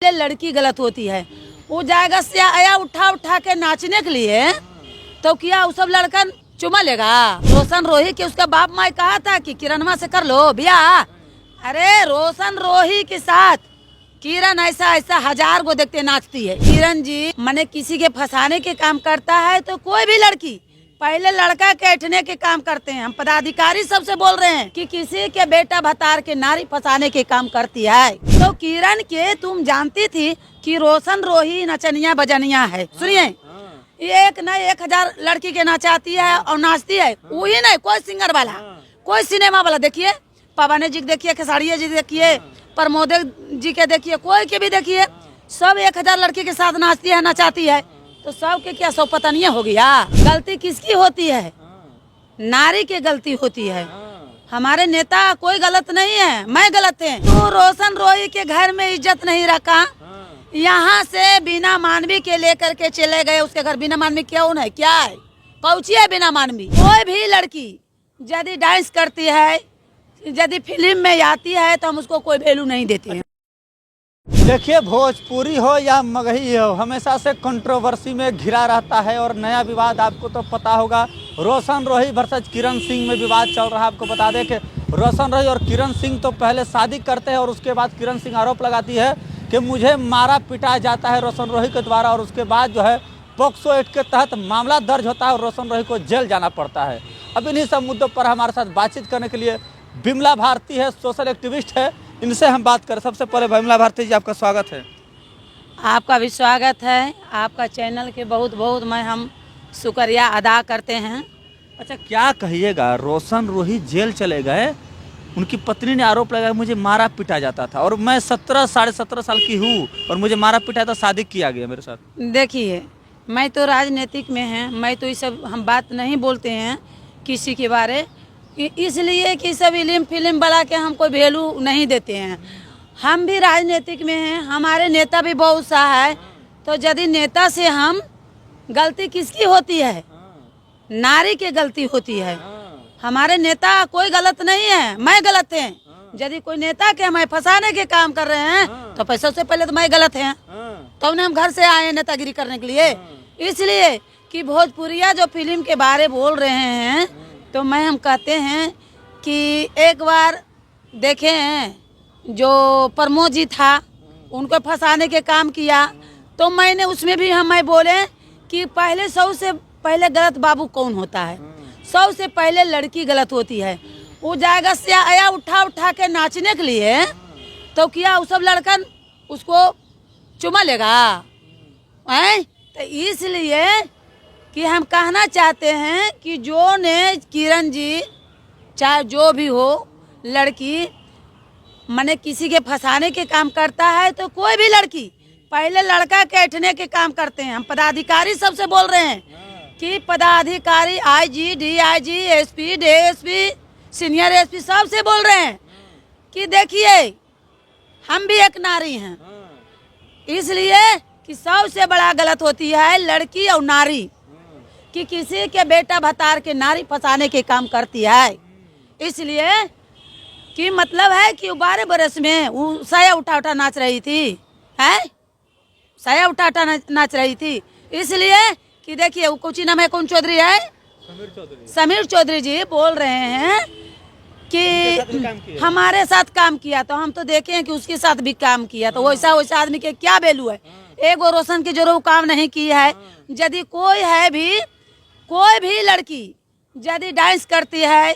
लड़की गलत होती है, वो जाएगा से आया उठा उठा के नाचने के लिए, तो क्या वो सब लड़का चुमा लेगा? रोशन रोही के उसका बाप माँ कहा था कि किरणमा से कर लो ब्याह। अरे रोशन रोही के साथ किरण ऐसा ऐसा हजार को देखते नाचती है। किरण जी मने किसी के फंसाने के काम करता है तो कोई भी लड़की पहले लड़का के ऐठने के काम करते हैं। हम पदाधिकारी सबसे बोल रहे हैं कि किसी के बेटा भतार के नारी फंसाने के काम करती है। तो किरण के तुम जानती थी कि रोशन रोही नचनिया बजनिया है। सुनिए, एक न 1000 लड़की के नचाती है और नाचती है। वही नहीं, कोई सिंगर वाला, कोई सिनेमा वाला देखिए, पवन जी देखिए, खेसारिया जी देखिए, प्रमोद जी के देखिए, कोई के भी देखिए, सब 1000 लड़की के साथ नाचती है, नचाती है। तो सब के क्या सब पता नहीं हो गया? गलती किसकी होती है? नारी की गलती होती है। हमारे नेता कोई गलत नहीं है, मैं गलत है। तो रोशन रोही के घर में इज्जत नहीं रखा, यहाँ से बिना मानवी के लेकर के चले गए उसके घर। बिना मानवी क्यों है? क्या है? पहुँची है बिना मानवी। कोई भी लड़की यदि डांस करती है, यदि फिल्म में आती है, तो हम उसको कोई वैल्यू नहीं देते हैं। देखिए, भोजपुरी हो या मगही हो, हमेशा से कंट्रोवर्सी में घिरा रहता है। और नया विवाद आपको तो पता होगा, रोशन रोही वर्सेस किरण सिंह में विवाद चल रहा है। आपको बता दें कि रोशन रोही और किरण सिंह तो पहले शादी करते हैं और उसके बाद किरण सिंह आरोप लगाती है कि मुझे मारा पिटाया जाता है रोशन रोही के द्वारा। और उसके बाद जो है पॉक्सो एक्ट के तहत मामला दर्ज होता है और रोशन रोही को जेल जाना पड़ता है। अब इन्हीं सब मुद्दों पर हमारे साथ बातचीत करने के लिए बिमला भारती है, सोशल एक्टिविस्ट है, इनसे हम बात करें। सबसे पहले बिमला भारती जी, आपका स्वागत है। आपका भी स्वागत है। आपका चैनल के बहुत बहुत हम शुक्रिया अदा करते हैं। अच्छा, क्या कहिएगा, रोशन रोही जेल चले गए, उनकी पत्नी ने आरोप लगाया मुझे मारा पिटा जाता था और मैं 17 साढ़े 17 साल की हूँ और मुझे मारा पिटा था, शादी किया गया मेरे साथ। देखिए, मैं तो राजनीतिक में है, मैं तो ये सब हम बात नहीं बोलते हैं किसी के बारे, इसलिए कि सब फिल्म बना के हम कोई वैल्यू नहीं देते हैं। हम भी राजनीतिक में हैं, हमारे नेता भी बहुत सा है। तो यदि नेता से हम गलती किसकी होती है? नारी की गलती होती है। हमारे नेता कोई गलत नहीं है, मैं गलत है। यदि कोई नेता के हमें फंसाने के काम कर रहे हैं तो पैसों से पहले तो मैं गलत है। तो उन्हें हम घर से आए हैं नेतागिरी करने के लिए। इसलिए कि भोजपुरिया जो फिल्म के बारे बोल रहे हैं, तो हम कहते हैं कि एक बार देखे हैं जो प्रमोद जी था, उनको फंसाने के काम किया, तो मैंने उसमें भी मैं बोले कि पहले 100 से पहले गलत बाबू कौन होता है? 100 से पहले लड़की गलत होती है। वो जाएगा से आया उठा उठा के नाचने के लिए, तो क्या वो सब लड़का उसको चुमा लेगा? हैं? तो इसलिए कि हम कहना चाहते हैं कि जो ने किरण जी, चाहे जो भी हो लड़की, मने किसी के फंसाने के काम करता है तो कोई भी लड़की पहले लड़का के ऐठने के काम करते हैं। हम पदाधिकारी सबसे बोल रहे हैं कि पदाधिकारी IG, DIG, SP, DSP, senior SP सबसे बोल रहे हैं कि देखिए, हम भी एक नारी हैं। इसलिए कि सबसे बड़ा गलत होती है लड़की और नारी, कि किसी के बेटा भतार के नारी फंसाने के काम करती है। इसलिए कि मतलब है कि 12 बरस में वो साया उठा उठा नाच रही थी, है साया उठा उठा नाच रही थी। इसलिए कि देखिए, वो कुछ नाम है, कौन चौधरी है, समीर चौधरी जी बोल रहे हैं कि हमारे साथ काम किया, तो हम तो देखे हैं कि उसके साथ भी काम किया। तो वैसा आदमी के क्या वैल्यू है? एक वो रोशन की जरूर काम नहीं की है। यदि कोई भी लड़की यदि डांस करती है,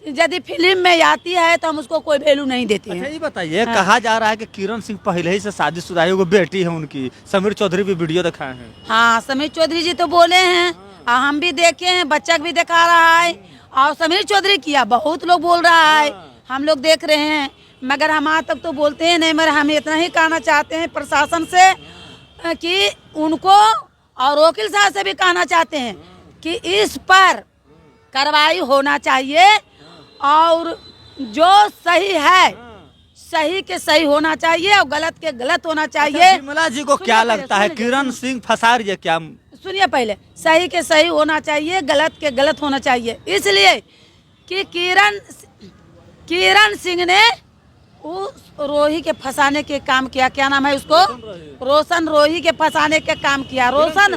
यदि फिल्म में आती है, तो हम उसको कोई वैल्यू नहीं देते हैं। अच्छा, ये बताइए, कहा जा रहा है कि किरण सिंह पहले ही से शादीशुदा है, वो बेटी है उनकी। समीर चौधरी भी वीडियो दिखाए हैं। हाँ, समीर चौधरी जी तो बोले हैं, हम भी देखे हैं, बच्चा भी दिखा रहा है। और समीर चौधरी किया बहुत लोग बोल रहा है, हम लोग देख रहे हैं, मगर हम आज तक तो बोलते हैं नहीं। मगर हम इतना ही कहना चाहते हैं प्रशासन से कि उनको, और वकील साहब से भी कहना चाहते हैं कि इस पर कार्रवाई होना चाहिए और जो सही है सही के सही होना चाहिए और गलत के गलत होना चाहिए। बिमला जी को क्या लगता है, किरण सिंह फंसा रही है क्या? सुनिए, पहले सही के सही होना चाहिए, गलत के गलत होना चाहिए। इसलिए कि किरण सिंह ने उस रोही के फंसाने के काम किया। क्या नाम है उसको? रोशन रोही के फंसाने के काम किया। रोशन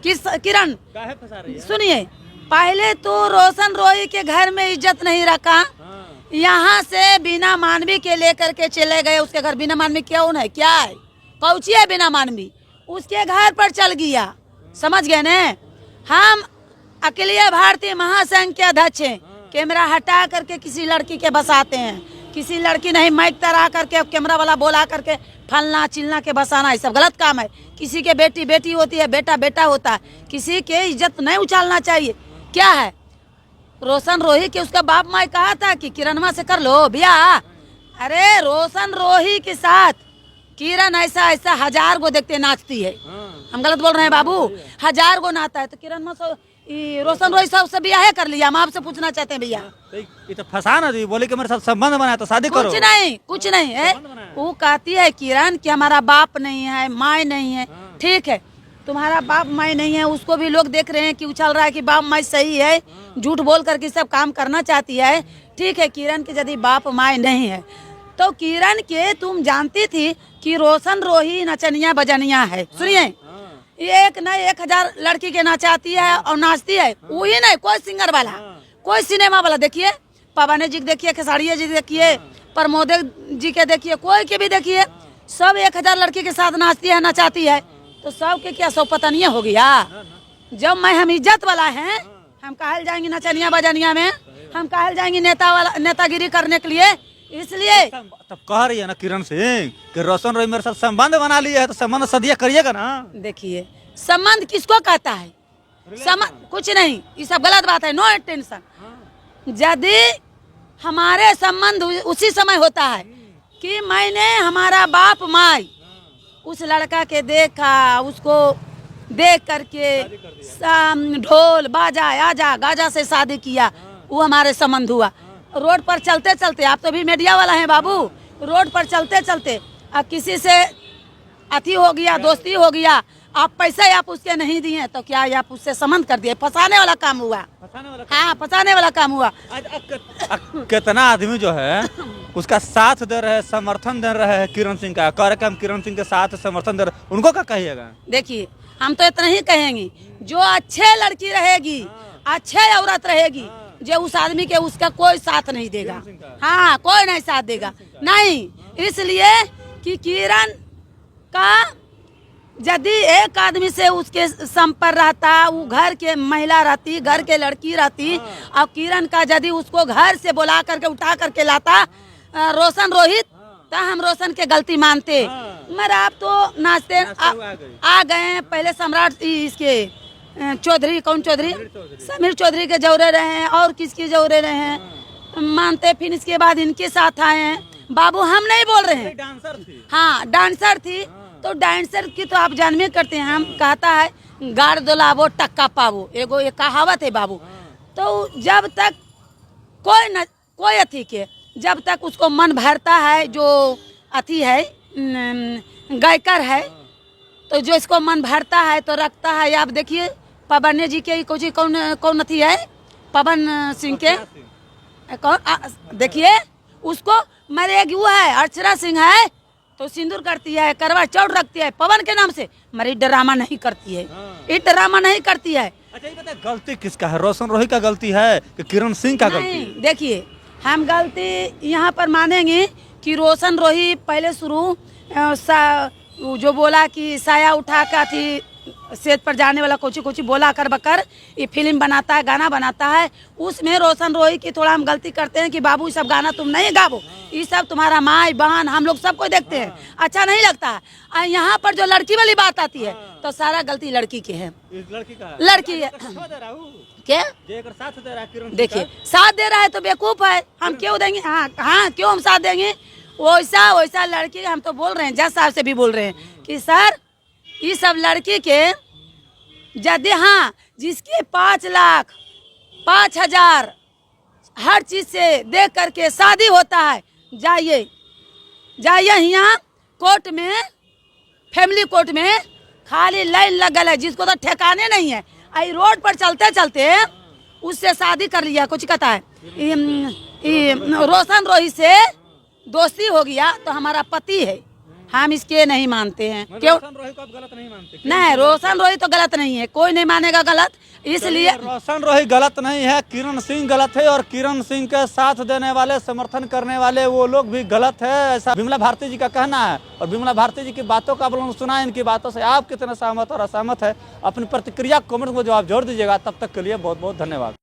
किरण काहे फंसा रही है? सुनिए, पहले तो रोशन रोही के घर में इज्जत नहीं रखा, यहाँ से बिना मानवी के लेकर के चले गए उसके घर। बिना मानवी क्यों है, क्या है, कौची है बिना मानवी? उसके घर पर चल गया, समझ गए न? हम अखिलीय भारतीय महासंघ के अध्यक्ष हैं। कैमरा हटा करके किसी लड़की के बसाते हैं, किसी लड़की नहीं माइक तरा करके कैमरा वाला बोला करके फलना चिलना के बसाना, ये सब गलत काम है। किसी के बेटी बेटी होती है, बेटा बेटा होता है, किसी के इज्जत नहीं उछालना चाहिए। क्या है रोशन रोही के उसका बाप माई कहा था कि किरणमा से कर लो ब्याह। अरे रोशन रोही के साथ किरण ऐसा ऐसा 1000 गो देखते नाचती है। हम गलत बोल रहे हैं बाबू? 1000 गो नाता है तो किरणमा से रोशन रोही से ब्याह कर लिया। हम आपसे पूछना चाहते हैं भैया, ये तो फंसा ना दी, बोले कि मेरे साथ संबंध बनाया तो शादी करो। कुछ नहीं है। वो कहती है किरण कि हमारा बाप नहीं है, माँ नहीं है। ठीक है, तुम्हारा बाप माँ नहीं है, उसको भी लोग देख रहे हैं कि उछल रहा है कि बाप माँ सही है, झूठ बोल करके सब काम करना चाहती है। ठीक है, किरण के यदि बाप माँ नहीं है तो किरण के तुम जानती थी कि रोशन रोही नचनिया बजनिया है। सुनिए, एक न 1000 लड़की के नचाती है और नाचती है। वही नहीं, कोई सिंगर वाला, कोई सिनेमा वाला देखिए, पवन जी देखिए, खेसारिया जी देखिए, प्रमोद जी के देखिए, कोई के भी देखिए, सब 1000 लड़की के साथ नाचती है नचाती है। तो सब के क्या सौ पतनिया हो गया? जब मैं हम इज्जत वाला हैं, हम कहल जाएंगे नचनिया बजनिया में, हम कहल जाएंगे नेतागिरी करने के लिए। इसलिए तब कह रही है ना किरण सिंह कि रोशन रोही मेरे साथ संबंध बना लिया है तो संबंध सदिया करिएगा ना। देखिए, संबंध किसको कहता है? संबंध कुछ नहीं, ये सब गलत बात है, नो टेंशन। यदि हमारे संबंध उसी समय होता है कि मैंने हमारा बाप माई उस लड़का के देखा, उसको देख करके ढोल बाजा आजा गाजा से शादी किया, वो हमारे संबंध हुआ। रोड पर चलते चलते, आप तो भी मीडिया वाला हैं बाबू, रोड पर चलते चलते अब किसी से अति हो गया, दोस्ती हो गया, आप पैसा आप उसके नहीं दिए तो क्या आप उससे संबंध कर दिए? फंसाने वाला काम हुआ। हाँ, फंसाने वाला काम हुआ। कितना आदमी जो है उसका साथ दे रहे, समर्थन दे रहे हैं किरण सिंह का कार्यक्रम, किरण सिंह के साथ समर्थन दे रहे, उनको क्या कहिएगा? देखिए, हम तो इतना ही कहेंगे, जो अच्छे लड़की रहेगी, अच्छे औरत रहेगी, जो उस आदमी के उसका कोई साथ नहीं देगा। हाँ, कोई नहीं साथ देगा, नहीं। इसलिए कि किरण का यदि एक आदमी से उसके संपर्क रहता, वो घर के महिला रहती, घर के लड़की रहती, और किरण का यदि उसको घर से बुला करके उठा करके लाता रोशन रोहित, तो हम रोशन के गलती मानते। मगर आप तो नाचते आ गए। पहले सम्राट इसके चौधरी, कौन चौधरी, समीर चौधरी के जौरे रहे हैं और किसके जौरे रहे हैं मानते, फिर इसके बाद इनके साथ आए हैं। बाबू हम नहीं बोल रहे हैं, डांसर थी। हाँ डांसर थी, तो डांसर की तो आप जानवे करते हैं, हम कहता है गाड़ दोलावो टक्का पावो, एगो ये कहावत है बाबू। तो जब तक कोई अथी के, जब तक उसको मन भरता है, जो अथी है गायकर है, तो जो इसको मन भरता है तो रखता है। आप देखिए पवन जी के कुछ कौन अथी है, पवन सिंह के कौन, देखिए उसको मेरे एक वो है अर्चना सिंह है, तो सिंदूर करती है, करवा चौथ रखती है पवन के नाम से, मरी ड्रामा नहीं करती है, ये ड्रामा नहीं करती है। अच्छा ये बताइए, गलती किसका है? रोशन रोही का गलती है कि किरण सिंह का गलती है? देखिए, हम गलती यहाँ पर मानेंगे कि रोशन रोही पहले शुरू जो बोला कि साया उठा का थी सेट पर जाने वाला कोची बोला कर बकर ये फिल्म बनाता है, गाना बनाता है, उसमें रोशन रोही की थोड़ा हम गलती करते हैं कि बाबू ये सब गाना तुम नहीं गावो, ये सब तुम्हारा माँ बहन हम लोग सबको देखते हैं, अच्छा नहीं लगता है। यहाँ पर जो लड़की वाली बात आती है तो सारा गलती लड़की की है, लड़की है। क्या साथ दे रहा है किरण? देखिए, साथ दे रहा है तो बेवकूफ है, हम क्यों देंगे? हाँ क्यों हम साथ देंगे? वैसा लड़की, हम तो बोल रहे हैं, जज साहब से भी बोल रहे हैं कि सर ये सब लड़की के यदि, हाँ जिसके 5 लाख 5,000 हर चीज से देख करके शादी होता है, जाइए यहाँ कोर्ट में, फैमिली कोर्ट में खाली लाइन लगल है, जिसको तो ठिकाने नहीं है, आई रोड पर चलते चलते उससे शादी कर लिया। कुछ कहता है रोशन रोही से दोस्ती हो गया तो हमारा पति है, हम इसके नहीं मानते हैं। क्यों? रोशन रोही को आप गलत नहीं मानते? नहीं, रोशन रोही तो गलत नहीं है, कोई नहीं मानेगा गलत, इसलिए रोशन रोही गलत नहीं है, किरण सिंह गलत है और किरण सिंह के साथ देने वाले, समर्थन करने वाले वो लोग भी गलत है, ऐसा विमला भारती जी का कहना है। और विमला भारती जी की बातों का आप लोगों ने सुना, इनकी बातों से आप कितने सहमत और असहमत है, अपनी प्रतिक्रिया कमेंट में जवाब जोड़ दीजिएगा। तब तक के लिए बहुत बहुत धन्यवाद।